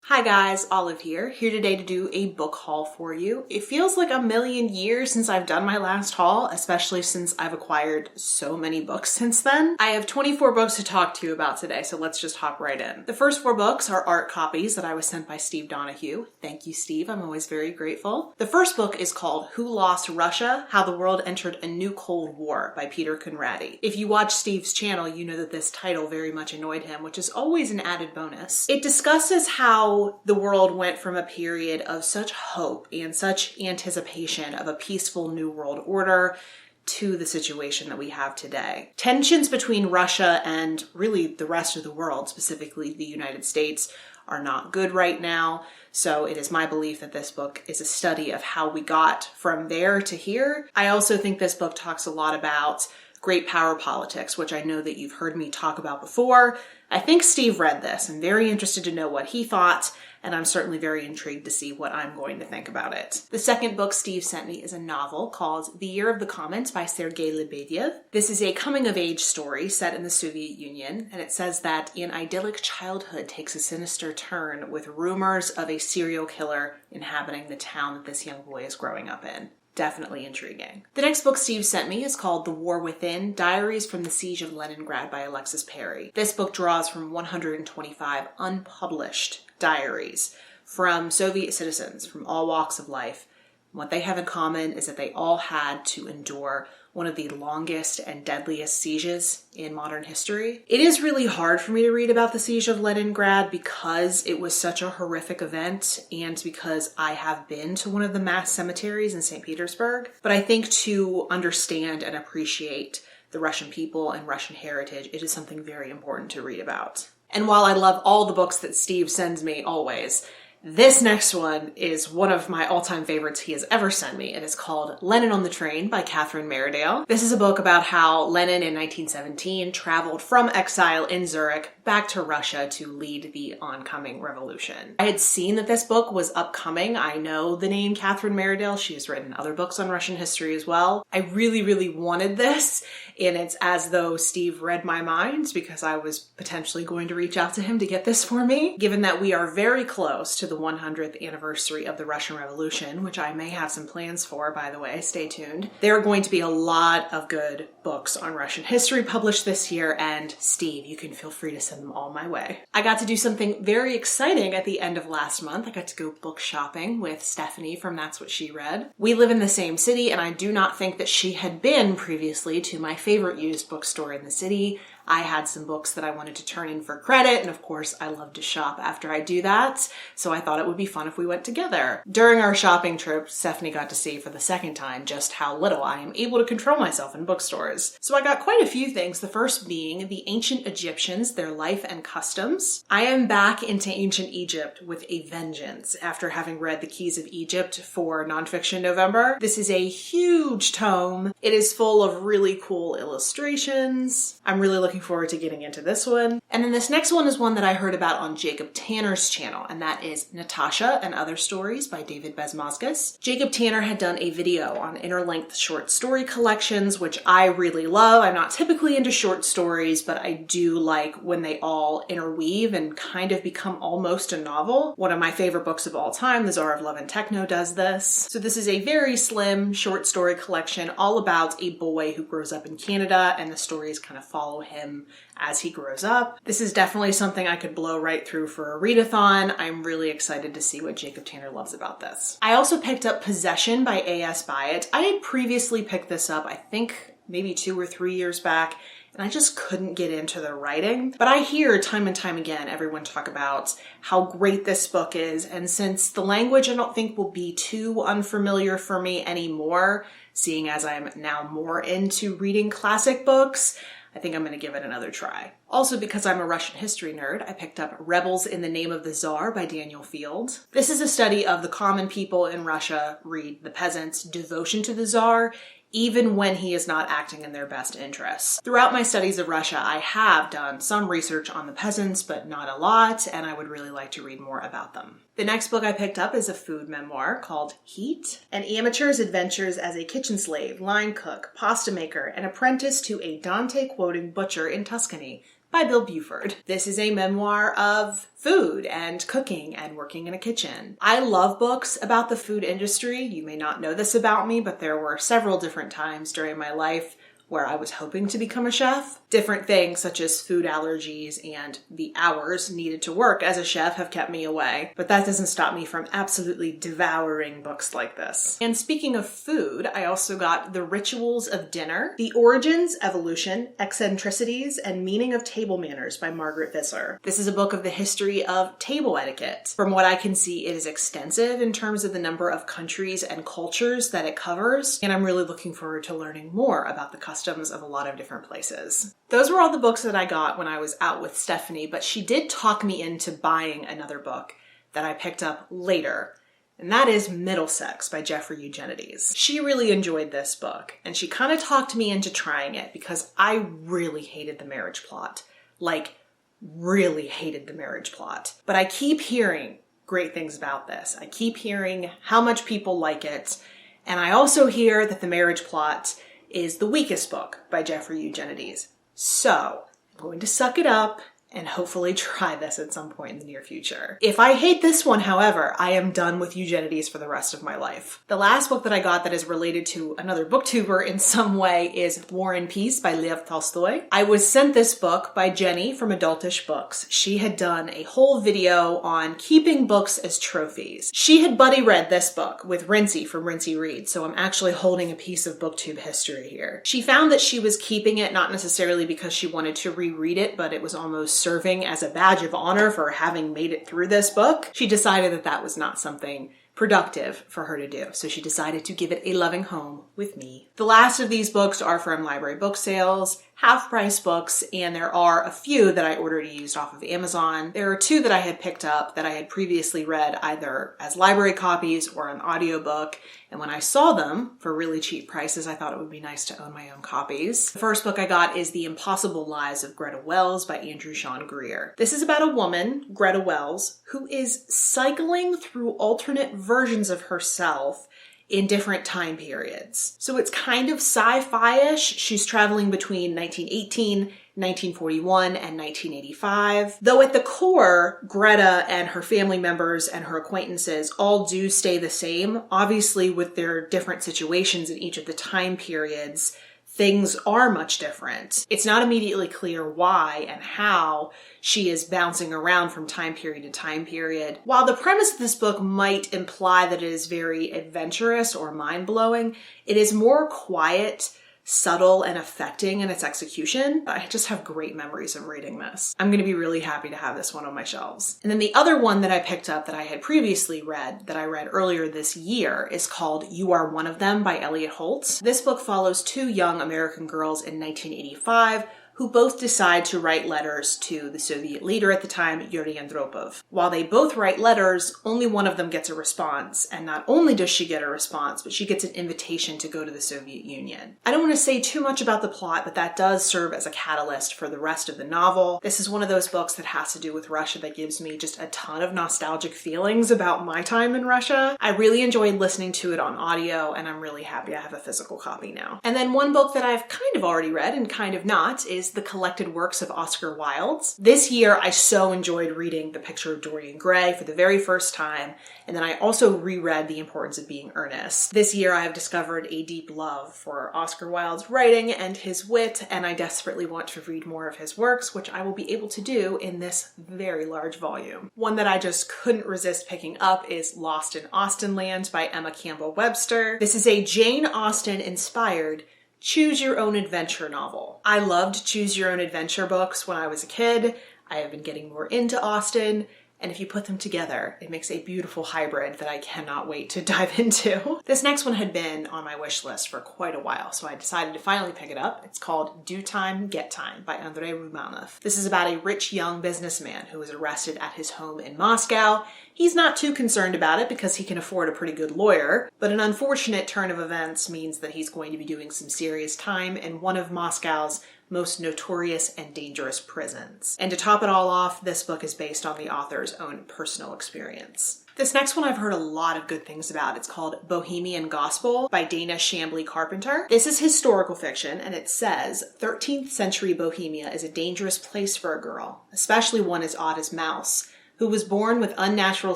Hi guys, Olive here today to do a book haul for you. It feels like a million years since I've done my last haul, especially since I've acquired so many books since then. I have 24 books to talk to you about today, so let's just hop right in. The first 4 books are art copies that I was sent by Steve Donahue. Thank you, Steve. I'm always very grateful. The first book is called Who Lost Russia? How the World Entered a New Cold War by Peter Conradi. If you watch Steve's channel, you know that this title very much annoyed him, which is always an added bonus. It discusses how the world went from a period of such hope and such anticipation of a peaceful new world order to the situation that we have today. Tensions between Russia and really the rest of the world, specifically the United States, are not good right now. So it is my belief that this book is a study of how we got from there to here. I also think this book talks a lot about great power politics, which I know that you've heard me talk about before. I think Steve read this. I'm very interested to know what he thought, and I'm certainly very intrigued to see what I'm going to think about it. The second book Steve sent me is a novel called The Year of the Comet by Sergei Lebedev. This is a coming-of-age story set in the Soviet Union, and it says that an idyllic childhood takes a sinister turn with rumors of a serial killer inhabiting the town that this young boy is growing up in. Definitely intriguing. The next book Steve sent me is called The War Within, Diaries from the Siege of Leningrad by Alexis Perry. This book draws from 125 unpublished diaries from Soviet citizens from all walks of life. What they have in common is that they all had to endure one of the longest and deadliest sieges in modern history. It is really hard for me to read about the Siege of Leningrad because it was such a horrific event and because I have been to one of the mass cemeteries in St. Petersburg. But I think to understand and appreciate the Russian people and Russian heritage, it is something very important to read about. And while I love all the books that Steve sends me always, this next one is one of my all-time favorites he has ever sent me. It is called Lenin on the Train by Catherine Meredale. This is a book about how Lenin in 1917 traveled from exile in Zurich back to Russia to lead the oncoming revolution. I had seen that this book was upcoming. I know the name Catherine Meredale. She has written other books on Russian history as well. I really, really wanted this, and it's as though Steve read my mind because I was potentially going to reach out to him to get this for me. Given that we are very close to the 100th anniversary of the Russian Revolution, which I may have some plans for, by the way, stay tuned. There are going to be a lot of good books on Russian history published this year, and Steve, you can feel free to send them all my way. I got to do something very exciting at the end of last month. I got to go book shopping with Stephanie from That's What She Read. We live in the same city, and I do not think that she had been previously to my favorite used bookstore in the city. I had some books that I wanted to turn in for credit, and of course I love to shop after I do that, so I thought it would be fun if we went together. During our shopping trip, Stephanie got to see for the second time just how little I am able to control myself in bookstores. So I got quite a few things, the first being The Ancient Egyptians, Their Life and Customs. I am back into ancient Egypt with a vengeance after having read The Keys of Egypt for Nonfiction November. This is a huge tome. It is full of really cool illustrations. I'm really looking forward to getting into this one. And then this next one is one that I heard about on Jacob Tanner's channel, and that is Natasha and Other Stories by David Bezmazgis. Jacob Tanner had done a video on interlength short story collections, which I really love. I'm not typically into short stories, but I do like when they all interweave and kind of become almost a novel. One of my favorite books of all time, The Tsar of Love and Techno, does this. So this is a very slim short story collection all about a boy who grows up in Canada, and the stories kind of follow him as he grows up. This is definitely something I could blow right through for a readathon. I'm really excited to see what Jacob Tanner loves about this. I also picked up Possession by A.S. Byatt. I had previously picked this up, I think maybe 2 or 3 years back, and I just couldn't get into the writing. But I hear time and time again everyone talk about how great this book is, and since the language I don't think will be too unfamiliar for me anymore, seeing as I'm now more into reading classic books, I think I'm going to give it another try. Also, because I'm a Russian history nerd, I picked up Rebels in the Name of the Tsar by Daniel Field. This is a study of the common people in Russia, read the peasants' devotion to the Tsar, even when he is not acting in their best interests. Throughout my studies of Russia, I have done some research on the peasants, but not a lot, and I would really like to read more about them. The next book I picked up is a food memoir called Heat, an amateur's adventures as a kitchen slave, line cook, pasta maker, and apprentice to a Dante-quoting butcher in Tuscany. by Bill Buford. This is a memoir of food and cooking and working in a kitchen. I love books about the food industry. You may not know this about me, but there were several different times during my life where I was hoping to become a chef. Different things such as food allergies and the hours needed to work as a chef have kept me away, but that doesn't stop me from absolutely devouring books like this. And speaking of food, I also got The Rituals of Dinner, The Origins, Evolution, Eccentricities, and Meaning of Table Manners by Margaret Visser. This is a book of the history of table etiquette. From what I can see, it is extensive in terms of the number of countries and cultures that it covers, and I'm really looking forward to learning more about the customs of a lot of different places. Those were all the books that I got when I was out with Stephanie, but she did talk me into buying another book that I picked up later, and that is Middlesex by Jeffrey Eugenides. She really enjoyed this book, and she kind of talked me into trying it because I really hated the marriage plot. Like, really hated the marriage plot. But I keep hearing great things about this. I keep hearing how much people like it, and I also hear that the marriage plot is the weakest book by Jeffrey Eugenides. So I'm going to suck it up and hopefully try this at some point in the near future. If I hate this one, however, I am done with Eugenides for the rest of my life. The last book that I got that is related to another booktuber in some way is War and Peace by Lev Tolstoy. I was sent this book by Jenny from Adultish Books. She had done a whole video on keeping books as trophies. She had buddy read this book with Rinsey from Rinsey Reads, so I'm actually holding a piece of booktube history here. She found that she was keeping it not necessarily because she wanted to reread it, but it was almost serving as a badge of honor for having made it through this book. She decided that that was not something productive for her to do, so she decided to give it a loving home with me. The last of these books are from library book sales, half-price books, and there are a few that I ordered used off of Amazon. There are two that I had picked up that I had previously read either as library copies or an audiobook, and when I saw them for really cheap prices, I thought it would be nice to own my own copies. The first book I got is The Impossible Lives of Greta Wells by Andrew Sean Greer. This is about a woman, Greta Wells, who is cycling through alternate versions of herself in different time periods. So it's kind of sci-fi-ish. She's traveling between 1918, 1941, and 1985. Though at the core, Greta and her family members and her acquaintances all do stay the same. Obviously, with their different situations in each of the time periods, things are much different. It's not immediately clear why and how she is bouncing around from time period to time period. While the premise of this book might imply that it is very adventurous or mind-blowing, it is more quiet, subtle, and affecting in its execution. I just have great memories of reading this. I'm going to be really happy to have this one on my shelves. And then the other one that I picked up that I had previously read, that I read earlier this year, is called You Are One of Them by Elliot Holtz. This book follows two young American girls in 1985 who both decide to write letters to the Soviet leader at the time, Yuri Andropov. While they both write letters, only one of them gets a response, and not only does she get a response, but she gets an invitation to go to the Soviet Union. I don't want to say too much about the plot, but that does serve as a catalyst for the rest of the novel. This is one of those books that has to do with Russia that gives me just a ton of nostalgic feelings about my time in Russia. I really enjoyed listening to it on audio, and I'm really happy I have a physical copy now. And then one book that I've kind of already read and kind of not is the collected works of Oscar Wilde's. This year, I so enjoyed reading The Picture of Dorian Gray for the very first time, and then I also reread The Importance of Being Earnest. This year, I have discovered a deep love for Oscar Wilde's writing and his wit, and I desperately want to read more of his works, which I will be able to do in this very large volume. One that I just couldn't resist picking up is Lost in Austenland by Emma Campbell Webster. This is a Jane Austen-inspired choose your own adventure novel. I loved choose your own adventure books when I was a kid. I have been getting more into Austen, and if you put them together, it makes a beautiful hybrid that I cannot wait to dive into. This next one had been on my wish list for quite a while, so I decided to finally pick it up. It's called Do Time, Get Time by Andrei Rumanov. This is about a rich young businessman who was arrested at his home in Moscow. He's not too concerned about it because he can afford a pretty good lawyer, but an unfortunate turn of events means that he's going to be doing some serious time in one of Moscow's most notorious and dangerous prisons. And to top it all off, this book is based on the author's own personal experience. This next one I've heard a lot of good things about. It's called Bohemian Gospel by Dana Chambly Carpenter. This is historical fiction, and it says 13th century Bohemia is a dangerous place for a girl, especially one as odd as Mouse, who was born with unnatural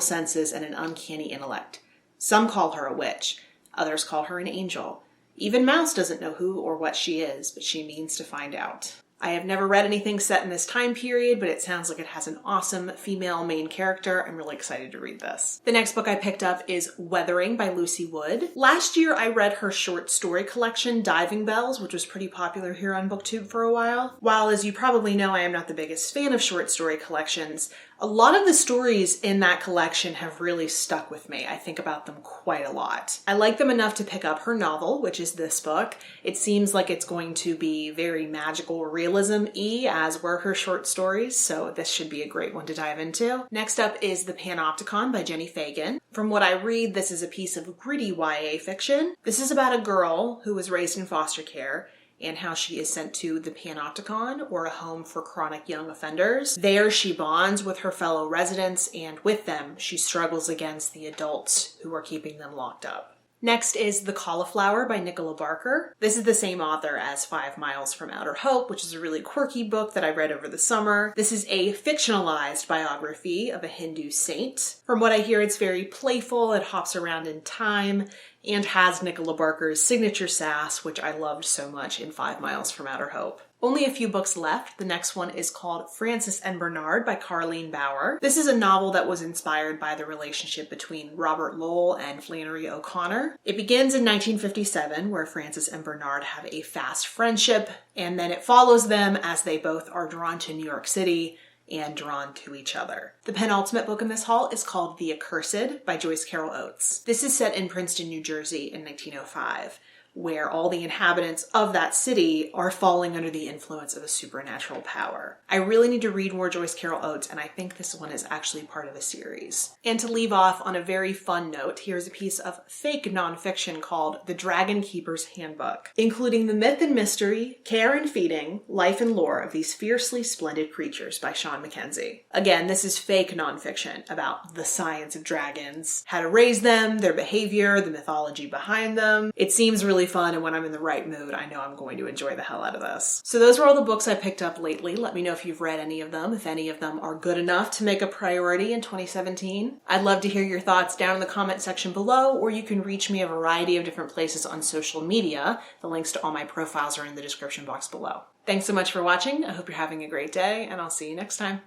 senses and an uncanny intellect. Some call her a witch, others call her an angel. Even Mouse doesn't know who or what she is, but she means to find out. I have never read anything set in this time period, but it sounds like it has an awesome female main character. I'm really excited to read this. The next book I picked up is Weathering by Lucy Wood. Last year I read her short story collection, Diving Bells, which was pretty popular here on BookTube for a while. While, as you probably know, I am not the biggest fan of short story collections, a lot of the stories in that collection have really stuck with me. I think about them quite a lot. I like them enough to pick up her novel, which is this book. It seems like it's going to be very magical realism-y, as were her short stories, so this should be a great one to dive into. Next up is The Panopticon by Jenny Fagan. From what I read, this is a piece of gritty YA fiction. This is about a girl who was raised in foster care and how she is sent to the Panopticon, or a home for chronic young offenders. There she bonds with her fellow residents, and with them she struggles against the adults who are keeping them locked up. Next is The Cauliflower by Nicola Barker. This is the same author as 5 Miles from Outer Hope, which is a really quirky book that I read over the summer. This is a fictionalized biography of a Hindu saint. From what I hear, it's very playful, it hops around in time, and has Nicola Barker's signature sass, which I loved so much in 5 Miles from Outer Hope. Only a few books left. The next one is called Frances and Bernard by Carleen Bauer. This is a novel that was inspired by the relationship between Robert Lowell and Flannery O'Connor. It begins in 1957, where Frances and Bernard have a fast friendship, and then it follows them as they both are drawn to New York City and drawn to each other. The penultimate book in this haul is called The Accursed by Joyce Carol Oates. This is set in Princeton, New Jersey in 1905. Where all the inhabitants of that city are falling under the influence of a supernatural power. I really need to read more Joyce Carol Oates, and I think this one is actually part of a series. And to leave off on a very fun note, here's a piece of fake nonfiction called The Dragon Keeper's Handbook, including the myth and mystery, care and feeding, life and lore of these fiercely splendid creatures by Sean Mackenzie. Again, this is fake nonfiction about the science of dragons, how to raise them, their behavior, the mythology behind them. It seems really fun, and when I'm in the right mood, I know I'm going to enjoy the hell out of this. So those are all the books I picked up lately. Let me know if you've read any of them, if any of them are good enough to make a priority in 2017. I'd love to hear your thoughts down in the comment section below, or you can reach me a variety of different places on social media. The links to all my profiles are in the description box below. Thanks so much for watching. I hope you're having a great day, and I'll see you next time.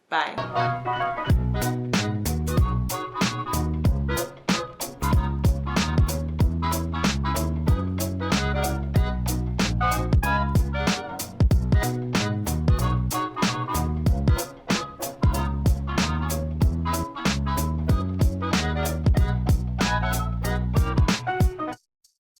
Bye.